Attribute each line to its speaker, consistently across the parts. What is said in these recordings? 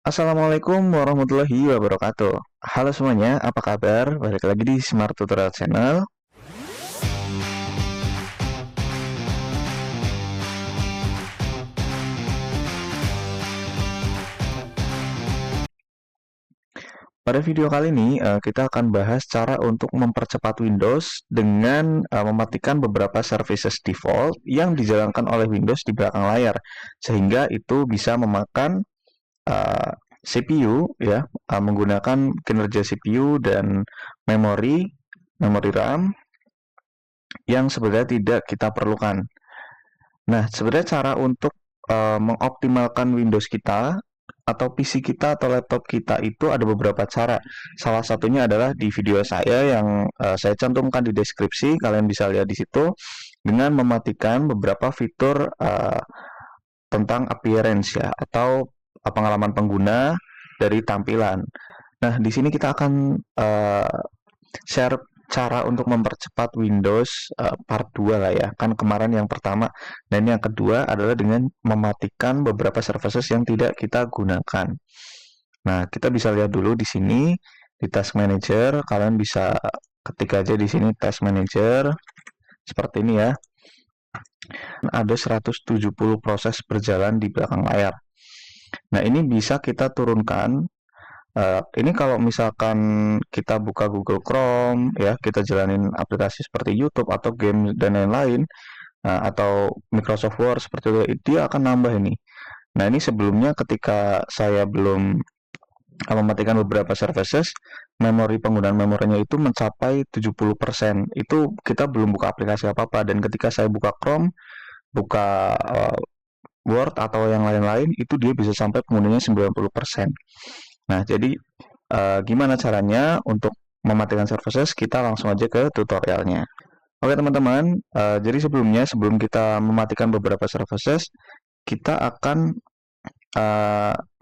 Speaker 1: Assalamualaikum warahmatullahi wabarakatuh. Halo semuanya, apa kabar? Balik lagi di Smart Tutorial Channel. Pada video kali ini, kita akan bahas cara untuk mempercepat Windows dengan mematikan beberapa services default yang dijalankan oleh Windows di belakang layar, sehingga itu bisa memakan uh, CPU ya, menggunakan kinerja CPU dan memori memori RAM yang sebenarnya tidak kita perlukan. Nah, sebenarnya cara untuk mengoptimalkan Windows kita atau PC kita atau laptop kita itu ada beberapa cara. Salah satunya adalah di video saya yang saya cantumkan di deskripsi. Kalian bisa lihat di situ dengan mematikan beberapa fitur tentang appearance ya atau pengalaman pengguna dari tampilan. Nah, di sini kita akan share cara untuk mempercepat Windows part 2 lah ya. Kan kemarin yang pertama dan yang kedua adalah dengan mematikan beberapa services yang tidak kita gunakan. Nah, kita bisa lihat dulu di sini di Task Manager, kalian bisa ketik aja di sini Task Manager seperti ini ya. Ada 170 proses berjalan di belakang layar. Nah, ini bisa kita turunkan. Ini kalau misalkan kita buka Google Chrome ya, kita jalanin aplikasi seperti YouTube atau game dan lain-lain, atau Microsoft Word seperti itu, dia akan nambah ini. Nah, ini sebelumnya ketika saya belum mematikan beberapa services, memori penggunaan memorinya itu mencapai 70%. Itu kita belum buka aplikasi apa-apa, dan ketika saya buka Chrome, buka Word atau yang lain-lain, itu dia bisa sampai penggunanya 90%. Nah, jadi gimana caranya untuk mematikan services? Kita langsung aja ke tutorialnya. Oke teman-teman, jadi sebelum kita mematikan beberapa services, kita akan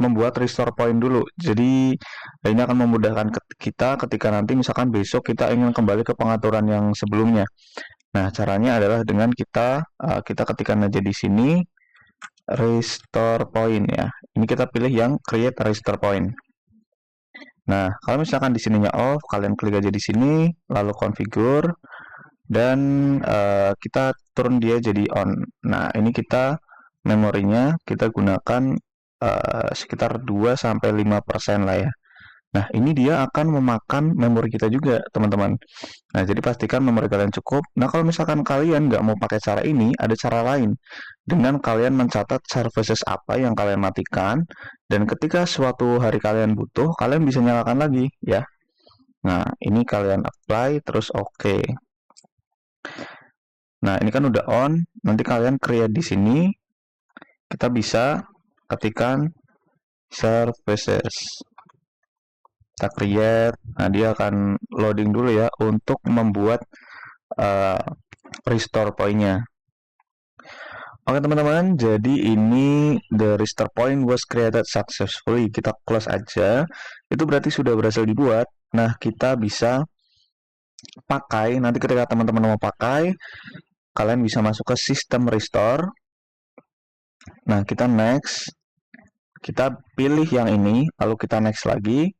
Speaker 1: membuat restore point dulu. Jadi ini akan memudahkan kita ketika nanti misalkan besok kita ingin kembali ke pengaturan yang sebelumnya. Nah, caranya adalah dengan kita ketikkan aja di sini restore point ya. Ini kita pilih yang create restore point. Nah, kalau misalkan di sininya off, kalian klik aja di sini, lalu configure, dan kita turun dia jadi on. Nah, ini kita memorinya kita gunakan sekitar 2-5% lah ya. Nah, ini dia akan memakan memori kita juga, teman-teman. Nah, jadi pastikan memori kalian cukup. Nah, kalau misalkan kalian nggak mau pakai cara ini, ada cara lain. Dengan kalian mencatat services apa yang kalian matikan, dan ketika suatu hari kalian butuh, kalian bisa nyalakan lagi, ya. Nah, ini kalian apply, terus oke. Nah, ini kan udah on. Nanti kalian create di sini. Kita bisa ketikkan services. Kita create. Nah, dia akan loading dulu ya untuk membuat restore point-nya. Oke teman-teman, jadi ini the restore point was created successfully. Kita close aja. Itu berarti sudah berhasil dibuat. Nah, kita bisa pakai. Nanti ketika teman-teman mau pakai, kalian bisa masuk ke sistem restore. Nah, kita next. Kita pilih yang ini, lalu kita next lagi.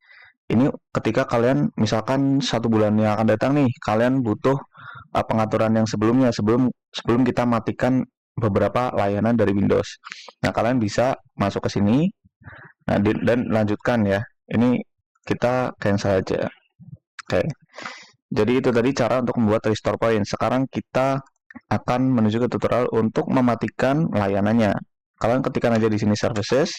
Speaker 1: Ini ketika kalian misalkan 1 bulan yang akan datang nih, kalian butuh pengaturan yang sebelumnya sebelum kita matikan beberapa layanan dari Windows. Nah, kalian bisa masuk ke sini, nah, dan lanjutkan ya. Ini kita cancel aja. Oke. Jadi itu tadi cara untuk membuat restore point. Sekarang kita akan menuju ke tutorial untuk mematikan layanannya. Kalian ketikkan aja di sini services.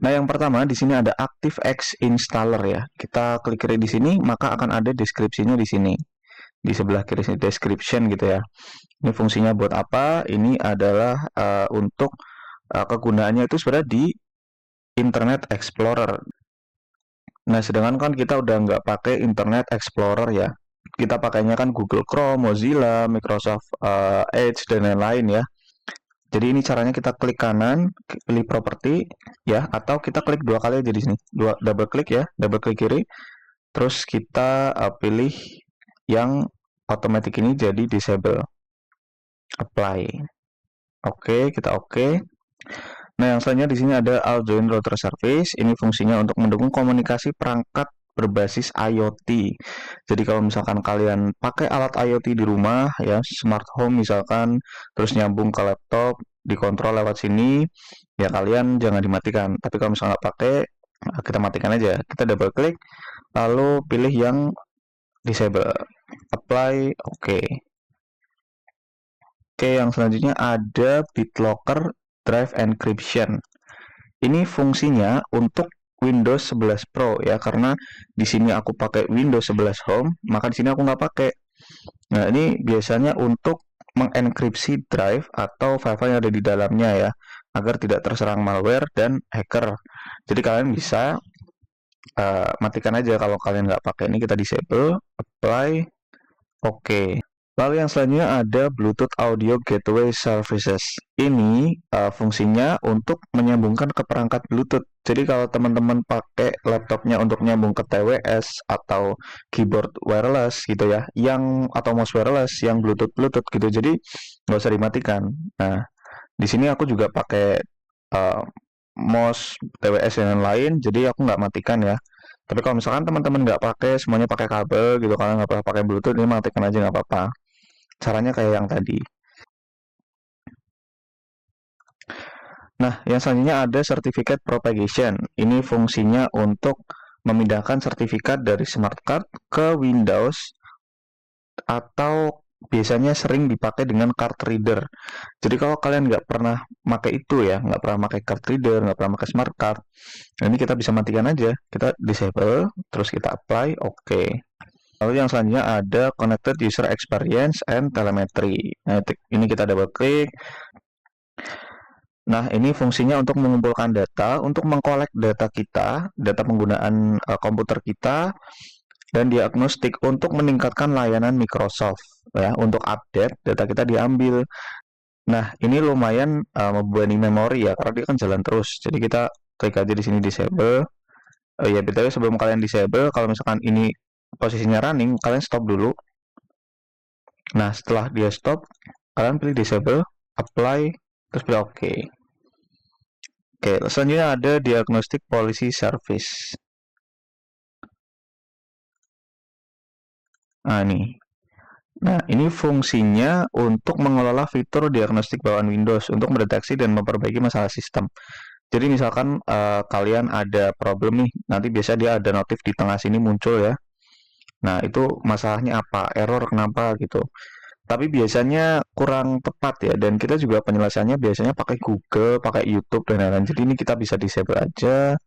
Speaker 1: Nah, yang pertama di sini ada ActiveX Installer ya. Kita klik kiri di sini, maka akan ada deskripsinya di sini. Di sebelah kiri sini description gitu ya. Ini fungsinya buat apa? Ini adalah untuk kegunaannya itu sebenarnya di Internet Explorer. Nah, sedangkan kan kita udah nggak pakai Internet Explorer ya. Kita pakainya kan Google Chrome, Mozilla, Microsoft Edge, dan lain-lain ya. Jadi ini caranya kita klik kanan, pilih properti ya, atau kita klik 2 kali aja di sini. Double klik ya, double klik kiri. Terus kita pilih yang automatic ini jadi disable. Apply. Oke, kita oke. Nah, yang selanjutnya di sini ada All Join Router Service. Ini fungsinya untuk mendukung komunikasi perangkat berbasis IoT. Jadi kalau misalkan kalian pakai alat IoT di rumah ya, smart home misalkan, terus nyambung ke laptop, dikontrol lewat sini, ya kalian jangan dimatikan. Tapi kalau misalkan nggak pakai, kita matikan aja. Kita double klik, lalu pilih yang disable, apply, oke. Oke, yang selanjutnya ada BitLocker Drive Encryption. Ini fungsinya untuk Windows 11 Pro ya, karena di sini aku pakai Windows 11 Home, maka di sini aku nggak pakai. Nah, ini biasanya untuk mengenkripsi drive atau file-file yang ada di dalamnya ya, agar tidak terserang malware dan hacker. Jadi kalian bisa matikan aja kalau kalian nggak pakai. Ini kita disable, apply, oke. Lalu yang selanjutnya ada Bluetooth Audio Gateway Services. Ini fungsinya untuk menyambungkan ke perangkat Bluetooth. Jadi kalau teman-teman pakai laptopnya untuk nyambung ke TWS atau keyboard wireless gitu ya, yang atau mouse wireless yang Bluetooth gitu. Jadi nggak usah dimatikan. Nah, di sini aku juga pakai uh, mouse TWS dan lain-lain, jadi aku nggak matikan ya. Tapi kalau misalkan teman-teman nggak pakai, semuanya pakai kabel gitu, kalian nggak pernah pakai Bluetooth, ini matikan aja nggak apa-apa. Caranya kayak yang tadi. Nah, yang selanjutnya ada Certificate Propagation. Ini fungsinya untuk memindahkan sertifikat dari smart card ke Windows atau biasanya sering dipakai dengan card reader. Jadi kalau kalian nggak pernah pakai itu ya, nggak pernah pakai card reader, nggak pernah pakai smart card, ini kita bisa matikan aja. Kita disable, terus kita apply, oke. Lalu yang selanjutnya ada Connected User Experience and Telemetry. Nah, ini kita double klik. Nah, ini fungsinya untuk mengumpulkan data, untuk mengkolek data kita, data penggunaan komputer kita, dan diagnostik untuk meningkatkan layanan Microsoft. Ya, untuk update, data kita diambil. Nah, ini lumayan membebani memori ya, karena dia kan jalan terus. Jadi kita klik aja di sini disable. Ya, BTW sebelum kalian disable, kalau misalkan ini posisinya running, kalian stop dulu. Nah, setelah dia stop, kalian pilih disable, apply, terus pilih OK. Oke, selanjutnya ada Diagnostic Policy Service. Nah, ini fungsinya untuk mengelola fitur diagnostik bawaan Windows untuk mendeteksi dan memperbaiki masalah sistem. Jadi misalkan kalian ada problem nih, nanti biasa dia ada notif di tengah sini muncul ya. Nah, itu masalahnya apa, error kenapa gitu. Tapi biasanya kurang tepat ya, dan kita juga penyelesaiannya biasanya pakai Google, pakai YouTube dan lain-lain. Jadi ini kita bisa disable aja.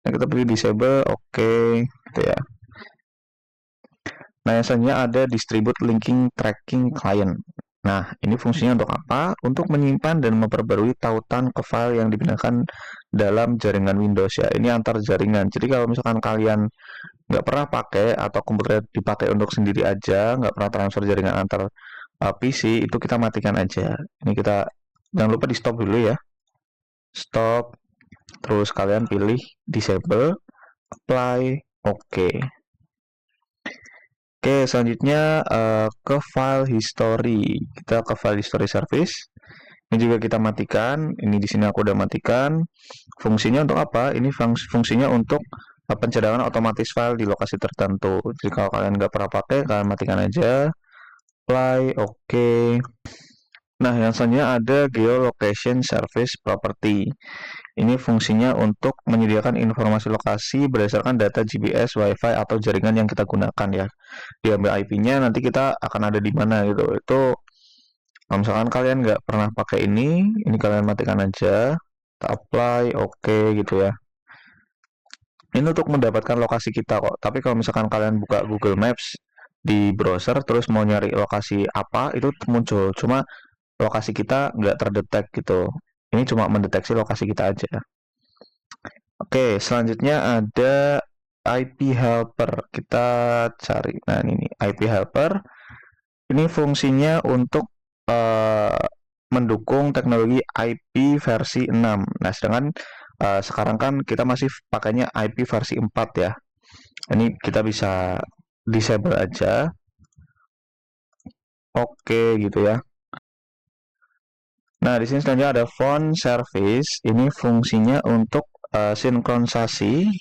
Speaker 1: Nah, kita pilih disable, oke, gitu ya. Nah, yang selanjutnya ada Distribute Linking Tracking Client. Nah, ini fungsinya untuk apa? Untuk menyimpan dan memperbarui tautan ke file yang digunakan dalam jaringan Windows ya. Ini antar jaringan. Jadi kalau misalkan kalian nggak pernah pakai atau komputer dipakai untuk sendiri aja, nggak pernah transfer jaringan antar PC, itu kita matikan aja. Ini kita jangan lupa di stop dulu ya. Stop. Terus kalian pilih disable, apply, oke. Oke, selanjutnya ke file history. Kita ke file history service. Ini juga kita matikan. Ini di sini aku udah matikan. Fungsinya untuk apa? Ini fungsinya untuk pencadangan otomatis file di lokasi tertentu. Jadi kalau kalian nggak pernah pakai, kalian matikan aja. Apply, oke. Nah, yang selanjutnya ada Geolocation Service Property. Ini fungsinya untuk menyediakan informasi lokasi berdasarkan data GPS, WiFi, atau jaringan yang kita gunakan ya. Diambil IP-nya, nanti kita akan ada di mana gitu. Itu kalau misalkan kalian nggak pernah pakai ini kalian matikan aja. Kita apply, oke gitu ya. Ini untuk mendapatkan lokasi kita kok. Tapi kalau misalkan kalian buka Google Maps di browser, terus mau nyari lokasi apa, itu muncul. Cuma lokasi kita nggak terdetek gitu. Ini cuma mendeteksi lokasi kita aja. Oke, selanjutnya ada IP helper. Kita cari. Nah, ini IP helper. Ini fungsinya untuk mendukung teknologi IP versi 6. Nah, sedangkan sekarang kan kita masih pakainya IP versi 4 ya. Ini kita bisa disable aja. Oke, gitu ya. Nah, di sini selanjutnya ada font service. Ini fungsinya untuk sinkronisasi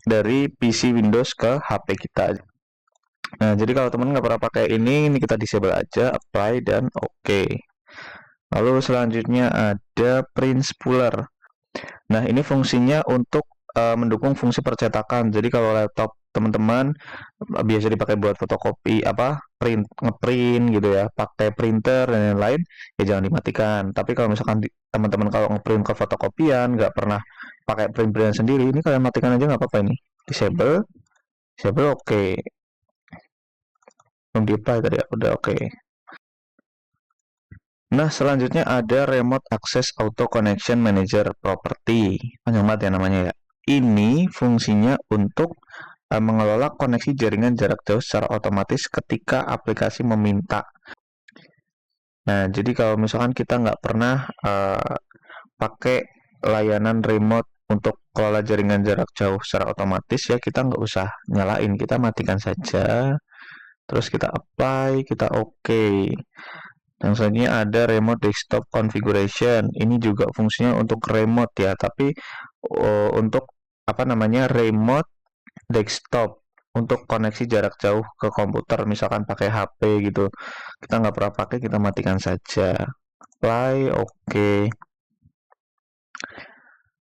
Speaker 1: dari PC Windows ke HP kita. Nah, jadi kalau teman nggak pernah pakai ini kita disable aja, apply, dan oke. Lalu selanjutnya ada print spooler. Nah, ini fungsinya untuk mendukung fungsi percetakan. Jadi kalau laptop teman-teman biasa dipakai buat fotokopi ngeprint gitu ya, pakai printer dan lain-lain, ya jangan dimatikan. Tapi kalau misalkan teman-teman kalau ngeprint ke fotokopian nggak pernah pakai print sendiri, ini kalian matikan aja nggak apa-apa ini. Disable, disable oke. Belum di-apply tadi ya, udah oke. Nah, selanjutnya ada Remote Access Auto Connection Manager Property. Panjang banget ya namanya ya. Ini fungsinya untuk mengelola koneksi jaringan jarak jauh secara otomatis ketika aplikasi meminta. Nah, jadi kalau misalkan kita nggak pernah pakai layanan remote untuk kelola jaringan jarak jauh secara otomatis, ya kita nggak usah nyalain, kita matikan saja. Terus kita apply, kita oke. Dan selanjutnya ada remote desktop configuration. Ini juga fungsinya untuk remote ya, tapi untuk apa namanya remote desktop untuk koneksi jarak jauh ke komputer, misalkan pakai HP gitu. Kita nggak pernah pakai, kita matikan saja. Apply, oke.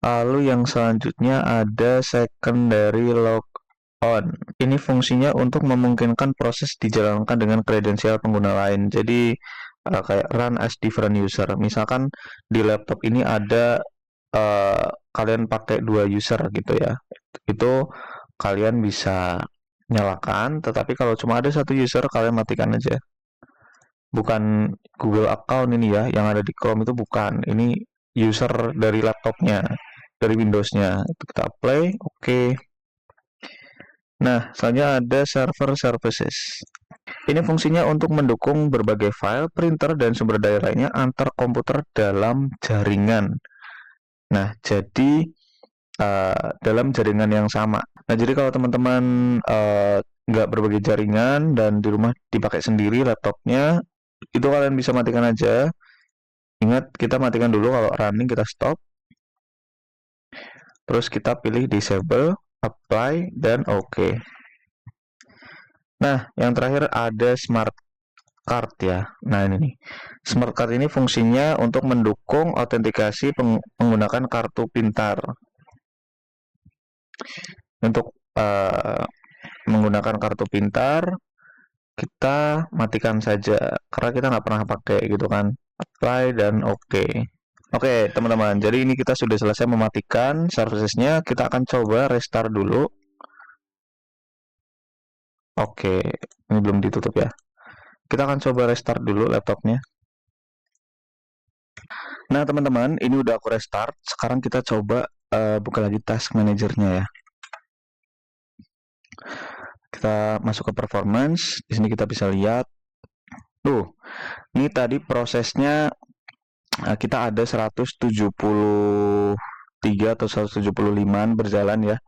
Speaker 1: Lalu yang selanjutnya ada secondary log on. Ini fungsinya untuk memungkinkan proses dijalankan dengan kredensial pengguna lain. Jadi kayak run as different user. Misalkan di laptop ini ada kalian pakai 2 user gitu ya. Itu kalian bisa nyalakan, tetapi kalau cuma ada 1 user kalian matikan aja. Bukan Google account ini ya, yang ada di Chrome itu bukan. Ini user dari laptopnya, dari Windows-nya. Itu kita play, oke. Nah, selanjutnya ada server services. Ini fungsinya untuk mendukung berbagai file, printer, dan sumber daya lainnya antar komputer dalam jaringan. Nah, jadi dalam jaringan yang sama. Nah, jadi kalau teman-teman nggak berbagai jaringan dan di rumah dipakai sendiri laptopnya, itu kalian bisa matikan aja. Ingat, kita matikan dulu kalau running, kita stop. Terus kita pilih disable, apply, dan oke. Nah, yang terakhir ada smart card ya. Nah, ini nih. Smart card ini fungsinya untuk mendukung autentikasi menggunakan kartu pintar. Untuk menggunakan kartu pintar, kita matikan saja karena kita nggak pernah pakai gitu kan. Apply dan oke. Oke, teman-teman. Jadi ini kita sudah selesai mematikan servicesnya. Kita akan coba restart dulu. Oke, ini belum ditutup ya. Kita akan coba restart dulu laptopnya. Nah, teman-teman, ini udah aku restart. Sekarang kita coba buka lagi task manajernya ya. Kita masuk ke performance. Di sini kita bisa lihat. Tuh, ini tadi prosesnya kita ada 173 atau 175-an berjalan ya.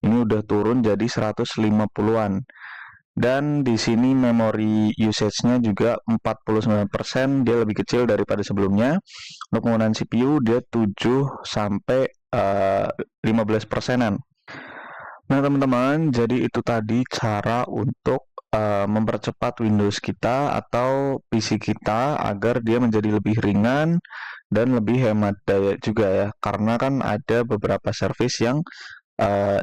Speaker 1: Ini udah turun jadi 150-an. Dan di sini memori usage-nya juga 49%, dia lebih kecil daripada sebelumnya. Untuk penggunaan CPU dia 7 sampai 15%-an. Nah, teman-teman, jadi itu tadi cara untuk mempercepat Windows kita atau PC kita agar dia menjadi lebih ringan dan lebih hemat daya juga ya. Karena kan ada beberapa service yang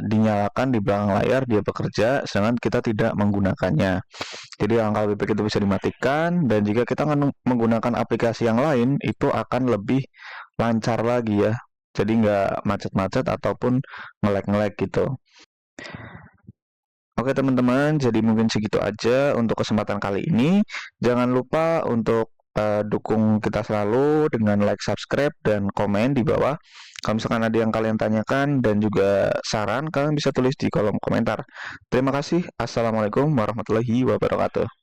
Speaker 1: dinyalakan di belakang layar dia bekerja, sedangkan kita tidak menggunakannya. Jadi langkah lebih baik itu bisa dimatikan, dan jika kita menggunakan aplikasi yang lain itu akan lebih lancar lagi ya. Jadi nggak macet-macet ataupun nge-lag gitu. Oke teman-teman, jadi mungkin segitu aja untuk kesempatan kali ini. Jangan lupa untuk dukung kita selalu dengan like, subscribe, dan komen di bawah. Kalau misalkan ada yang kalian tanyakan dan juga saran, kalian bisa tulis di kolom komentar. Terima kasih. Assalamualaikum warahmatullahi wabarakatuh.